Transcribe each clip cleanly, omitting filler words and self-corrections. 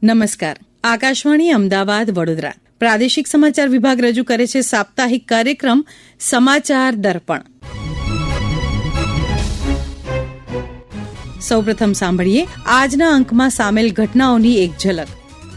નમસ્કાર. આકાશવાણી અમદાવાદ વડોદરા પ્રાદેશિક સમાચાર વિભાગ રજૂ કરે છે સાપ્તાહિક કાર્યક્રમ સમાચાર દર્પણ. સૌપ્રથમ સાંભળીએ આજના અંકમાં સામેલ ઘટનાઓની એક ઝલક.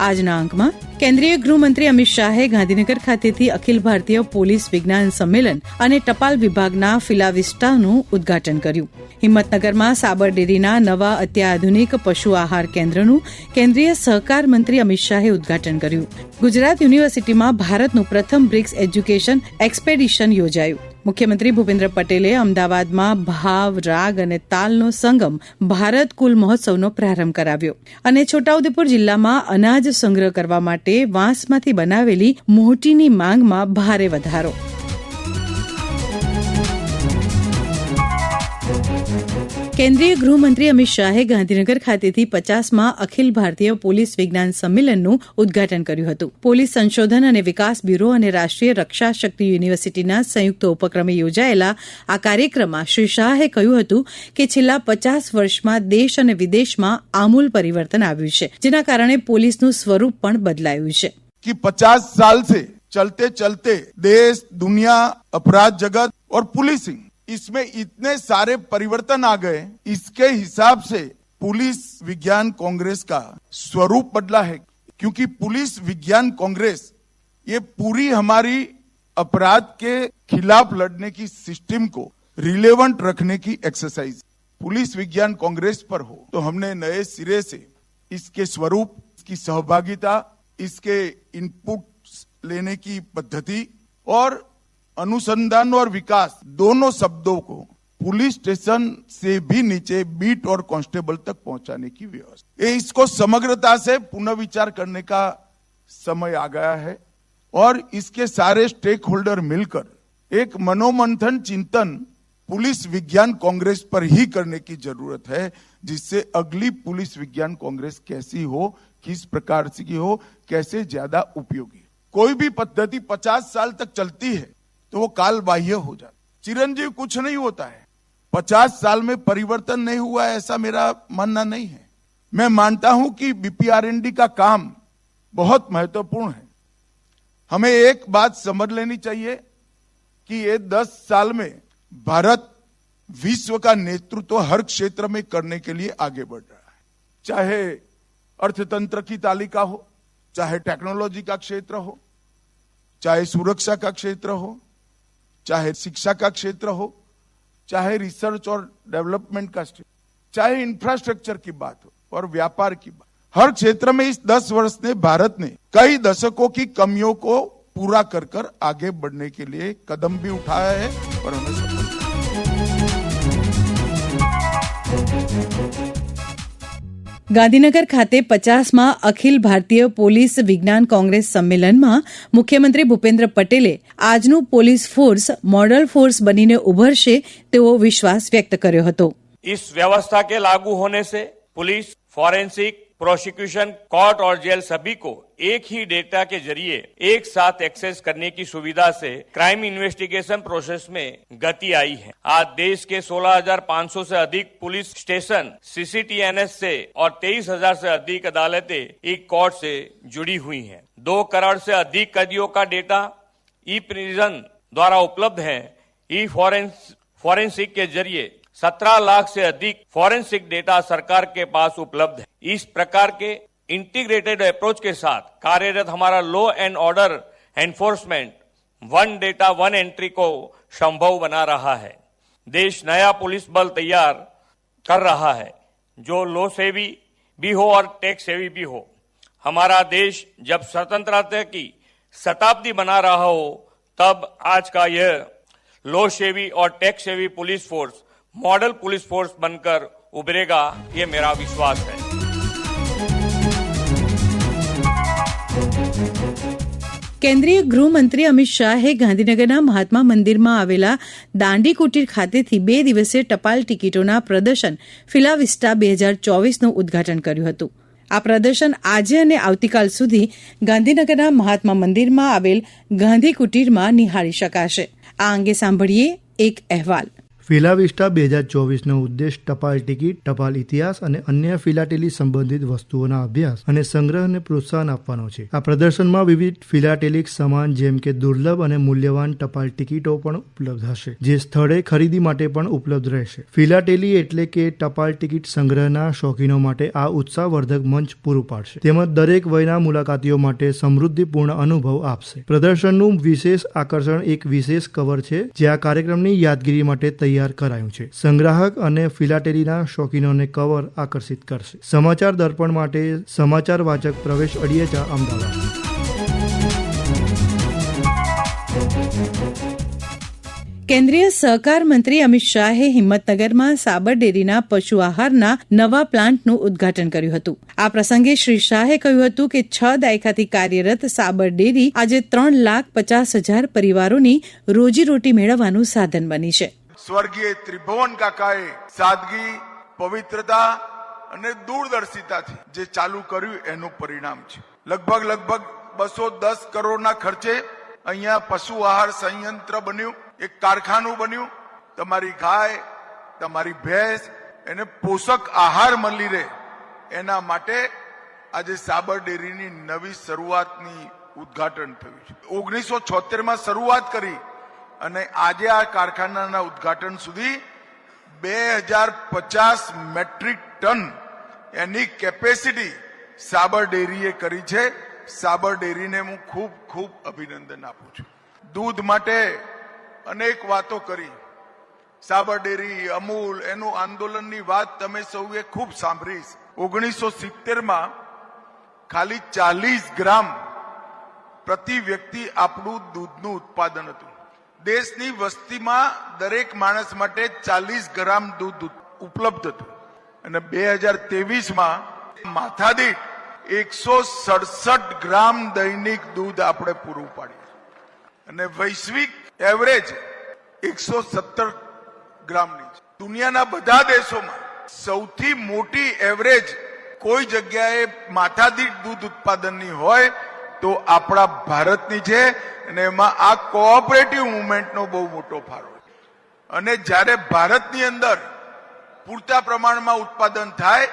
આજના અંકમાં કેન્દ્રીય ગૃહમંત્રી અમિત શાહે ગાંધીનગર ખાતેથી અખિલ ભારતીય પોલીસ વિજ્ઞાન સંમેલન અને ટપાલ વિભાગના ફિલાવિસ્ટાનું ઉદઘાટન કર્યું. હિંમતનગરમાં સાબર ડેરીના નવા અત્યાધુનિક પશુ આહાર કેન્દ્રનું કેન્દ્રીય સહકાર મંત્રી અમિત શાહે ઉદઘાટન કર્યું. ગુજરાત યુનિવર્સિટીમાં ભારતનું પ્રથમ બ્રિક્સ એજ્યુકેશન એક્સપેડિશન યોજાયું. મુખ્યમંત્રી ભૂપેન્દ્ર પટેલે અમદાવાદમાં ભાવ, રાગ અને તાલનો સંગમ ભારત કુલ મહોત્સવનો પ્રારંભ કરાવ્યો. અને છોટાઉદેપુર જિલ્લામાં અનાજ સંગ્રહ કરવા માટે વાંસમાંથી બનાવેલી મોહટીની માંગમાં ભારે વધારો. કેન્દ્રીય ગૃહમંત્રી અમિત શાહે ગાંધીનગર ખાતેથી 50માં અખિલ ભારતીય પોલીસ વિજ્ઞાન સંમેલનનું ઉદઘાટન કર્યું હતું. પોલીસ સંશોધન અને વિકાસ બ્યુરો અને રાષ્ટ્રીય રક્ષા શક્તિ યુનિવર્સિટીના સંયુક્ત ઉપક્રમે યોજાયેલા આ કાર્યક્રમમાં શ્રી શાહે કહ્યું હતું કે છેલ્લા 50 વર્ષમાં દેશ અને વિદેશમાં આમૂલ પરિવર્તન આવ્યું છે, જેના કારણે પોલીસનું સ્વરૂપ પણ બદલાયું છે. कि 50 साल से चलते चलते देश, दुनिया, अपराध जगत और पुलिसिंग इसमें इतने सारे परिवर्तन आ गए, इसके हिसाब से पुलिस विज्ञान कांग्रेस का स्वरूप बदला है. क्योंकि पुलिस विज्ञान कांग्रेस ये पूरी हमारी अपराध के खिलाफ लड़ने की सिस्टम को रिलेवेंट रखने की एक्सरसाइज. पुलिस विज्ञान कांग्रेस पर हो तो हमने नए सिरे से इसके स्वरूप, इसकी सहभागिता, इसके इनपुट लेने की पद्धति और अनुसंधान और विकास दोनों शब्दों को पुलिस स्टेशन से भी नीचे बीट और कांस्टेबल तक पहुंचाने की व्यवस्था. ये इसको समग्रता से पुनर्विचार करने का समय आ गया है और इसके सारे स्टेक होल्डर मिलकर एक मनोमंथन चिंतन पुलिस विज्ञान कांग्रेस पर ही करने की जरूरत है, जिससे अगली पुलिस विज्ञान कांग्रेस कैसी हो, किस प्रकार की हो, कैसे ज्यादा उपयोगी. कोई भी पद्धति 50 साल तक चलती है तो वो काल बाह्य हो जाता. चिरंजीव कुछ नहीं होता है. 50 साल में परिवर्तन नहीं हुआ है ऐसा मेरा मानना नहीं है. मैं मानता हूं कि बीपीआरएनडी का काम बहुत महत्वपूर्ण है. हमें एक बात समझ लेनी चाहिए कि ये 10 साल में भारत विश्व का नेतृत्व हर क्षेत्र में करने के लिए आगे बढ़ रहा है. चाहे अर्थतंत्र की तालिका हो, चाहे टेक्नोलॉजी का क्षेत्र हो, चाहे सुरक्षा का क्षेत्र हो, चाहे शिक्षा का क्षेत्र हो, चाहे रिसर्च और डेवलपमेंट का क्षेत्र, चाहे इंफ्रास्ट्रक्चर की बात हो और व्यापार की बात, हर क्षेत्र में इस 10 वर्ष ने भारत ने कई दशकों की कमियों को पूरा कर आगे बढ़ने के लिए कदम भी उठाया है और हमें सफल. ગાંધીનગર ખાતે 50માં અખિલ ભારતીય પોલીસ વિજ્ઞાન કોંગ્રેસ સંમેલનમાં મુખ્યમંત્રી ભૂપેન્દ્ર પટેલે આજનું પોલીસ ફોર્સ મોડલ ફોર્સ બનીને ઉભરશે તેવો વિશ્વાસ વ્યક્ત કર્યો હતો. इस व्यवस्था के लागू होने से पुलिस, फॉरेंसिक, प्रोसिक्यूशन, कोर्ट और जेल सभी को एक ही डेटा के जरिए एक साथ एक्सेस करने की सुविधा से क्राइम इन्वेस्टिगेशन प्रोसेस में गति आई है. आज देश के 16,500 से अधिक पुलिस स्टेशन सीसीटीएनएस से और 23,000 से अधिक अदालतें ई कोर्ट से जुड़ी हुई हैं. 2 करोड़ से अधिक कैदियों का डेटा ई प्रिजन द्वारा उपलब्ध है. ई फॉरेंसिक के जरिए 17 लाख से अधिक फॉरेंसिक डेटा सरकार के पास उपलब्ध है. इस प्रकार के इंटीग्रेटेड अप्रोच के साथ कार्यरत हमारा law and order enforcement one data one entry को संभव बना रहा है. देश नया पुलिस बल तैयार कर रहा है जो लॉ सेवी भी हो और टैक्स सेवी भी हो. हमारा देश जब स्वतंत्रता की शताब्दी बना रहा हो तब आज का यह लॉ सेवी और टैक्स सेवी police force model police force बनकर उभरेगा, ये मेरा विश्वास है. કેન્દ્રીય ગૃહમંત્રી અમિત શાહે ગાંધીનગરના મહાત્મા મંદિરમાં આવેલા દાંડી કુટીર ખાતેથી 2 દિવસીય ટપાલ ટિકિટોના પ્રદર્શન ફિલાવિસ્ટા 2024નું ઉદઘાટન કર્યું હતું. આ પ્રદર્શન આજે અને આવતીકાલ સુધી ગાંધીનગરના મહાત્મા મંદિરમાં આવેલ ગાંધી કુટીરમાં નિહાળી શકાશે. આ અંગે સાંભળીએ એક અહેવાલ. ફિલાવિસ્ટા 2024નો ઉદ્દેશ ટપાલ ટિકિટ, ટપાલ ઇતિહાસ અને અન્ય ફિલાટેલી સંબંધિત વસ્તુઓના અભ્યાસ અને સંગ્રહને પ્રોત્સાહન આપવાનો છે. આ પ્રદર્શનમાં વિવિધ ફિલાટેલિક સામાન જેમ કે દુર્લભ અને મૂલ્યવાન ટપાલ ટિકિટો પણ ઉપલબ્ધ હશે, જે સ્થળે ખરીદી માટે પણ ઉપલબ્ધ રહેશે. ફિલાટેલી એટલે કે ટપાલ ટિકિટ સંગ્રહના શોખીનો માટે આ ઉત્સાહવર્ધક મંચ પૂરું પાડશે, તેમજ દરેક વયના મુલાકાતીઓ માટે સમૃદ્ધિપૂર્ણ અનુભવ આપશે. પ્રદર્શનનું વિશેષ આકર્ષણ એક વિશેષ કવર છે, જે આ કાર્યક્રમની યાદગીરી માટે તૈયાર કરાયું છે. સંગ્રાહક અને ફિલાટેલીના શોખીનોને કવર આકર્ષિત કરશે. સમાચાર દર્પણ માટે સમાચાર વાચક પ્રવેશ અડિયેચા, અમદાવાદ. કેન્દ્રીય સહકાર મંત્રી અમિત શાહે હિંમતનગરમાં સાબર ડેરીના પશુ આહારના નવા પ્લાન્ટનું ઉદ્ઘાટન કર્યું હતું. આ પ્રસંગે શ્રી શાહે કહ્યું હતું કે 6 દાયકાથી કાર્યરત સાબર ડેરી આજે 3,50,000 પરિવારોની રોજીરોટી મેળવવાનું સાધન બની છે. સ્વર્ગીય ત્રિભુવન કાકાએ સાદગી, પવિત્રતા અને દૂરદર્શિતાથી જે ચાલુ કર્યું એનું પરિણામ છે. લગભગ 210 કરોડના ખર્ચે અહીંયા પશુ આહાર સંયંત્ર બન્યું, એક કારખાનું બન્યું. તમારી ગાય, તમારી ભેંસ એને પોષક આહાર મળી રહે એના માટે આજે સાબર ડેરીની નવી શરૂઆતની ઉદ્ઘાટન થયું છે. 1976માં શરૂઆત કરી અને આજે આ કારખાનાના ઉદ્ઘાટન સુધી 2050 મેટ્રિક ટન એની કેપેસિટી સાબર ડેરીએ કરી છે. સાબર ડેરીને હું ખૂબ અભિનંદન આપું છું. દૂધ માટે અનેક વાતો કરી. સાબર ડેરી, અમૂલ, એનું આંદોલનની વાત તમે સૌએ ખૂબ સાંભળી. 1970માં ખાલી 40 ગ્રામ પ્રતિ વ્યક્તિ આપણું દૂધનું ઉત્પાદન હતું. દેશની વસ્તીમાં દરેક માણસ માટે 40 ગ્રામ દૂધ ઉપલબ્ધ હતું અને 2023માં માથાદીઠ 167 ગ્રામ દૈનિક દૂધ આપણે પૂરું પાડ્યું અને વૈશ્વિક એવરેજ 117 ગ્રામની છે. દુનિયાના બધા દેશોમાં સૌથી મોટી એવરેજ કોઈ જગ્યાએ માથાદીઠ દૂધ ઉત્પાદનની હોય તો આપણા ભારતની છે અને એમાં આ કોઓપરેટિવ મુવમેન્ટનો બહુ મોટો ફાળો છે. અને જ્યારે ભારતની અંદર પૂરતા પ્રમાણમાં ઉત્પાદન થાય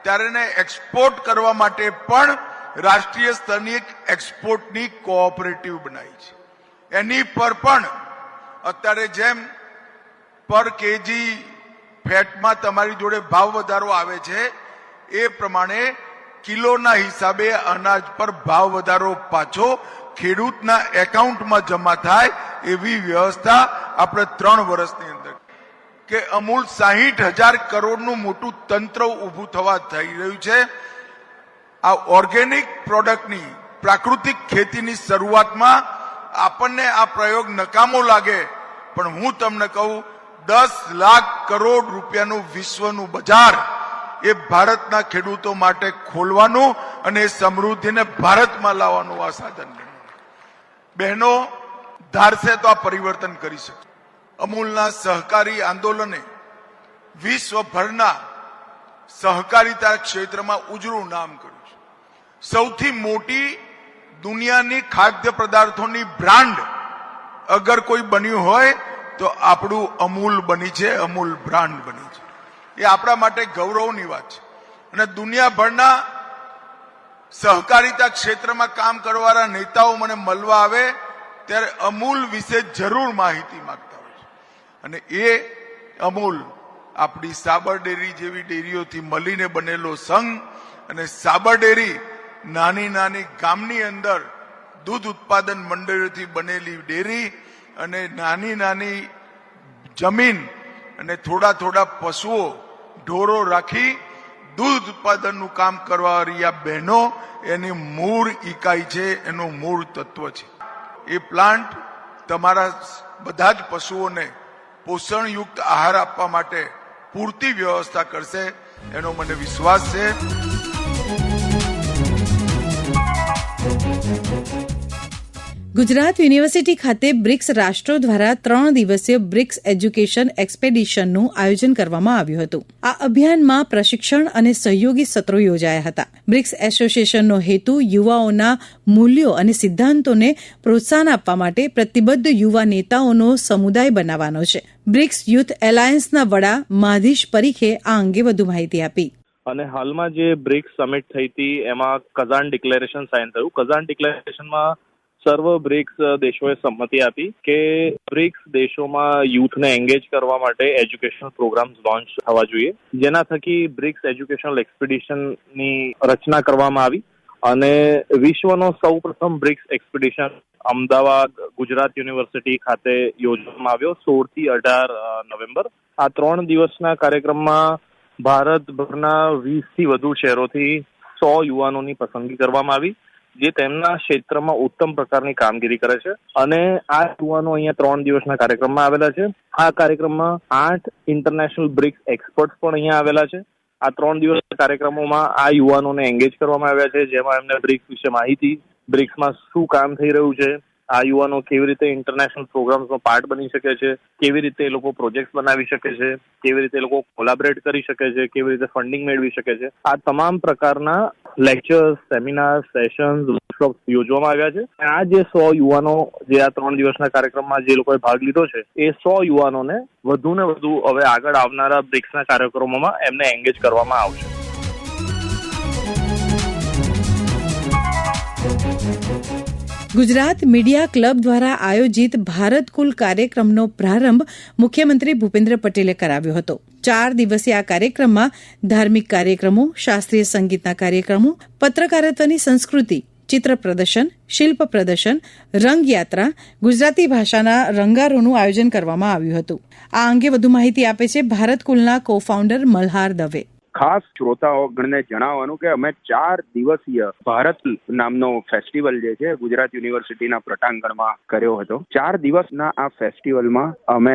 ત્યારે એને એક્સપોર્ટ કરવા માટે પણ રાષ્ટ્રીય સ્તરની એક એક્સપોર્ટની કોઓપરેટિવ બનાવી છે. એની પર પણ અત્યારે જેમ પર કેજી ફેટમાં તમારી જોડે ભાવ વધારો આવે છે એ પ્રમાણે કિલોના હિસાબે અનાજ પર ભાવ વધારો પાછો ખેડૂતના એકાઉન્ટમાં જમા થાય એવી વ્યવસ્થા આપણે 3 વર્ષની અંદર કે અમૂલ 60,000 કરોડનું મોટું તંત્ર ઊભું થવા થઈ રહ્યું છે. આ ઓર્ગેનિક પ્રોડક્ટની, પ્રાકૃતિક ખેતીની શરૂઆતમાં આપણને આ પ્રયોગ નકામો લાગે પણ હું તમને કહું 10 લાખ કરોડ રૂપિયાનું વિશ્વનું બજાર એ ભારતના ખેડૂતો માટે ખોલવાનું અને સમૃદ્ધિને ભારતમાં લાવવાનું આ સાધન છે. બહેનો ધારશે તો આ પરિવર્તન કરી શકે. અમૂલના સહકારી આંદોલને વિશ્વભરના સહકારિતા ક્ષેત્રમાં ઉજળું નામ કર્યું છે. સૌથી મોટી દુનિયાની ખાદ્ય પદાર્થોની બ્રાન્ડ અગર કોઈ બન્યું હોય તો આપણું અમૂલ બની છે, અમૂલ બ્રાન્ડ બની છે. એ આપણા માટે ગૌરવની વાત છે. અને દુનિયાભરના સહકારિતા ક્ષેત્રમાં કામ કરવાના નેતાઓ મને મળવા આવે ત્યારે અમૂલ વિશે જરૂર માહિતી માંગતા હોય છે. અને એ અમૂલ આપણી સાબર ડેરી જેવી ડેરીઓથી મળીને બનેલો સંઘ અને સાબર ડેરી નાની ગામની અંદર દૂધ ઉત્પાદન મંડળીઓથી બનેલી ડેરી અને નાની જમીન અને થોડા પશુઓ, ઢોરો રાખી દૂધ ઉત્પાદનનું કામ કરવાવાળી આ બહેનો એની મૂળ ઇકાઈ છે, એનું મૂળ તત્વ છે. એ પ્લાન્ટ તમારા બધા જ પશુઓને પોષણયુક્ત આહાર આપવા માટે પૂરતી વ્યવસ્થા કરશે એનો મને વિશ્વાસ છે. ગુજરાત યુનિવર્સિટી ખાતે બ્રિક્સ રાષ્ટ્રો દ્વારા 3 દિવસીય બ્રિક્સ એજ્યુકેશન એક્સપેડિશનનું આયોજન કરવામાં આવ્યું હતું. આ અભિયાનમાં પ્રશિક્ષણ અને સહયોગી સત્રો યોજાયા હતા. બ્રિક્સ એસોસિએશનનો હેતુ યુવાઓના મૂલ્યો અને સિદ્ધાંતોને પ્રોત્સાહન આપવા માટે પ્રતિબદ્ધ યુવા નેતાઓનો સમુદાય બનાવવાનો છે. બ્રિક્સ યુથ એલાયન્સના વડા માધીશ પરીખે આ અંગે વધુ માહિતી આપી. અને હાલમાં જે બ્રિક્સ સમિટ થઈ હતી એમાં કઝાન ડિક્લેરેશન સાઇન થયું. કઝાન ડિક્લેરેશનમાં સર્વ બ્રિક્સ દેશોએ સંમતિ આપી કે બ્રિક્સ દેશોમાં યુથને એન્ગેજ કરવા માટે એજ્યુકેશનલ પ્રોગ્રામ્સ લોન્ચ થવા જોઈએ, જેના થકી બ્રિક્સ એજ્યુકેશનલ એક્સપિડિશનની રચના કરવામાં આવી અને વિશ્વનો સૌપ્રથમ BRICS expedition Ahmedabad Gujarat university ખાતે યોજવામાં આવ્યો 16 થી 18 નવેમ્બર. આ 3 દિવસના કાર્યક્રમમાં ભારતભરના 20 થી વધુ શહેરોથી 100 યુવાનોની પસંદગી કરવામાં આવી, જે તેમના ક્ષેત્રમાં ઉત્તમ પ્રકારની કામગીરી કરે છે અને આ યુવાનો અહીંયા 3 દિવસના કાર્યક્રમમાં આવેલા છે. આ કાર્યક્રમમાં 8 ઇન્ટરનેશનલ બ્રિક્સ એક્સપર્ટ્સ પણ અહીંયા આવેલા છે. આ 3 દિવસના કાર્યક્રમોમાં આ યુવાનોને એન્ગેજ કરવામાં આવ્યા છે, જેમાં એમને બ્રિક્સ વિશે માહિતી, બ્રિક્સમાં શું કામ થઈ રહ્યું છે, આ યુવાનો કેવી રીતે ઇન્ટરનેશનલ પ્રોગ્રામ્સનો પાર્ટ બની શકે છે, કેવી રીતે એ લોકો પ્રોજેક્ટ બનાવી શકે છે, કેવી રીતે એ લોકો કોલાબરેટ કરી શકે છે, કેવી રીતે ફંડિંગ મેળવી શકે છે. આ તમામ પ્રકારના લેક્ચર્સ, સેમિનાર, સેશન્સ, વર્કશોપ્સ યોજવામાં આવ્યા છે. આ જે 100 યુવાનો જે આ 3 દિવસના કાર્યક્રમમાં જે લોકોએ ભાગ લીધો છે, એ 100 યુવાનોને વધુ ને વધુ હવે આગળ આવનારા બ્રિક્સના કાર્યક્રમોમાં એમને એન્ગેજ કરવામાં આવશે. ગુજરાત મીડિયા ક્લબ દ્વારા આયોજિત ભારત કુલ કાર્યક્રમનો પ્રારંભ મુખ્યમંત્રી ભૂપેન્દ્ર પટેલે કરાવ્યો હતો. 4 દિવસીય આ કાર્યક્રમમાં ધાર્મિક કાર્યક્રમો, શાસ્ત્રીય સંગીતના કાર્યક્રમો, પત્રકારત્વની સંસ્કૃતિ, ચિત્ર પ્રદર્શન, શિલ્પ પ્રદર્શન, રંગયાત્રા, ગુજરાતી ભાષાના રંગારોનું આયોજન કરવામાં આવ્યું હતું. આ અંગે વધુ માહિતી આપે છે ભારત કુલના કો ફાઉન્ડર મલ્હાર દવે. ખાસ શ્રોતાઓગણને જણાવવાનું કે અમે 4 દિવસીય ભારત નામનો ફેસ્ટિવલ જે છે ગુજરાત યુનિવર્સિટીના પ્રટાંગણમાં કર્યો હતો. 4 દિવસના આ ફેસ્ટિવલમાં અમે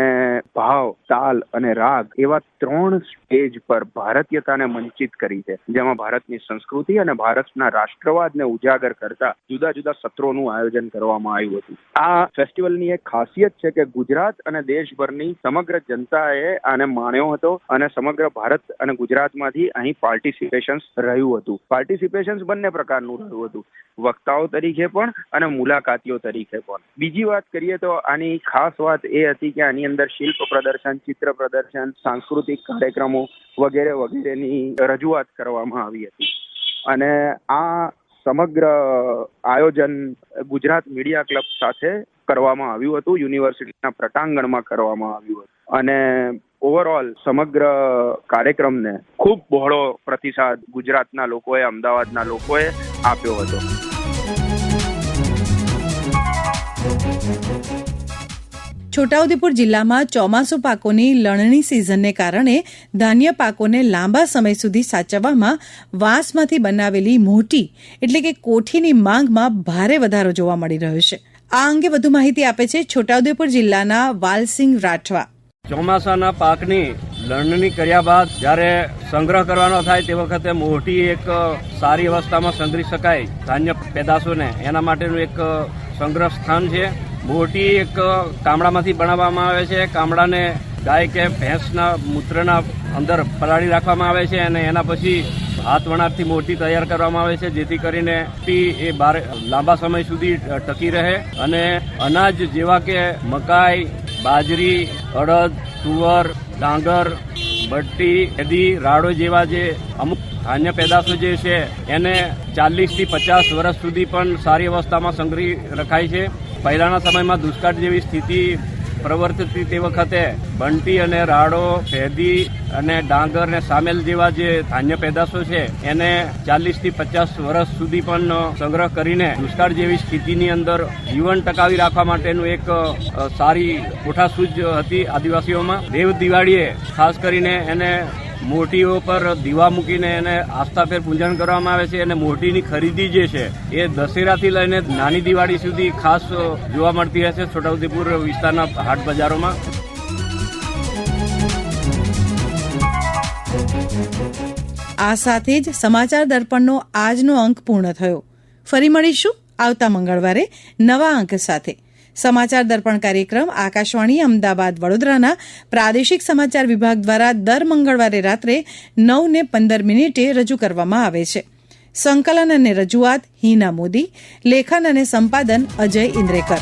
ભાવ, તાલ અને રાગ એવા 3 સ્ટેજ પર ભારતીયતાને મંચિત કરી છે, જેમાં ભારતની સંસ્કૃતિ અને ભારતના રાષ્ટ્રવાદને ઉજાગર કરતા જુદા જુદા સત્રોનું આયોજન કરવામાં આવ્યું હતું. આ ફેસ્ટિવલની એક ખાસિયત છે કે ગુજરાત અને દેશભરની સમગ્ર જનતાએ આને માણ્યો હતો અને સમગ્ર ભારત અને ગુજરાતમાં અહીં પાર્ટિસિપેશન્સ રહ્યું હતું. પાર્ટિસિપેશન્સ બંને પ્રકારનું રહ્યું હતું, વક્તાઓ તરીકે પણ અને મુલાકાતીઓ તરીકે પણ. બીજી વાત કરીએ તો આની ખાસ વાત એ હતી કે આની અંદર શિલ્પ પ્રદર્શન, ચિત્ર પ્રદર્શન, સાંસ્કૃતિક કાર્યક્રમો વગેરે વગેરેની રજૂઆત કરવામાં આવી હતી અને આ સમગ્ર આયોજન ગુજરાત મીડિયા ક્લબ સાથે કરવામાં આવ્યું હતું. યુનિવર્સિટીના પ્રટાંગણમાં કરવામાં આવ્યું હતું અને ઓવરઓલ સમગ્ર કાર્યક્રમને ખૂબ બહોળો પ્રતિસાદ ગુજરાતના લોકોએ, અમદાવાદના લોકોએ આપ્યો હતો. છોટાઉદેપુર જિલ્લામાં ચોમાસુ પાકોની લણણી સિઝનને કારણે ધાન્ય પાકોને લાંબા સમય સુધી સાચવવામાં વાંસમાંથી બનાવેલી મોટી એટલે કે કોઠીની માંગમાં ભારે વધારો જોવા મળી રહ્યો છે. આ અંગે વધુ માહિતી આપે છે છોટાઉદેપુર જિલ્લાના વાલસિંહ રાઠવા. ચોમાસાના પાકની લણણી કર્યા બાદ જ્યારે સંગ્રહ કરવાનો થાય તે વખતે મોટી એક સારી અવસ્થામાં સંગ્રહી શકાય ધાન્ય પેદાશોને, એના માટેનું એક સંગ્રહ સ્થાન છે. મોટી એક કામડામાંથી બનાવવામાં આવે છે. કામડાને ગાય કે ભેંસના મૂત્રના અંદર પલાળી રાખવામાં આવે છે અને એના પછી હાથ વણાટથી મોટી તૈયાર કરવામાં આવે છે, જેથી કરીને એ લાંબા સમય સુધી ટકી રહે અને અનાજ જેવા કે મકાઈ, બાજરી, અડદ, તુવર, ડાંગર, બટ્ટી, એદી, રાડો જેવા જે અમુક ધાન્ય પેદાશો જે છે એને 40 થી 50 વર્ષ સુધી પણ સારી અવસ્થામાં સંગ્રહી રખાય છે. પહેલાના સમયમાં દુષ્કાળ જેવી સ્થિતિ પ્રવર્તતી તે વખતે બંટી અને રાડો, ફેદી અને ડાંગર ને સામેલ જેવા જે ધાન્ય પેદાશો છે એને 40 થી 50 વર્ષ સુધી પણ સંગ્રહ કરીને દુષ્કાળ જેવી સ્થિતિની અંદર જીવન ટકાવી રાખવા માટેનું એક સારી કોઠાસૂઝ હતી આદિવાસીઓમાં. દેવ દિવાળીએ ખાસ કરીને એને મોટીઓ પર દીવા મૂકીને એને આસ્થાભેર પૂજન કરવામાં આવે છે અને મોટીની ખરીદી જે છે એ દશેરાથી લઈને નાની દિવાળી સુધી ખાસ જોવા મળતી હશે છોટાઉદેપુર વિસ્તારના હાટ બજારોમાં. આ સાથે જ સમાચાર દર્પણનો આજનો અંક પૂર્ણ થયો. ફરી મળીશું આવતા મંગળવારે નવા અંક સાથે. સમાચાર દર્પણ કાર્યક્રમ આકાશવાણી અમદાવાદ વડોદરાના પ્રાદેશિક સમાચાર વિભાગ દ્વારા દર મંગળવારે રાત્રે 9:15 રજૂ કરવામાં આવે છે. સંકલન અને રજૂઆત હિના મોદી, લેખન અને સંપાદન અજય ઇન્દ્રેકર.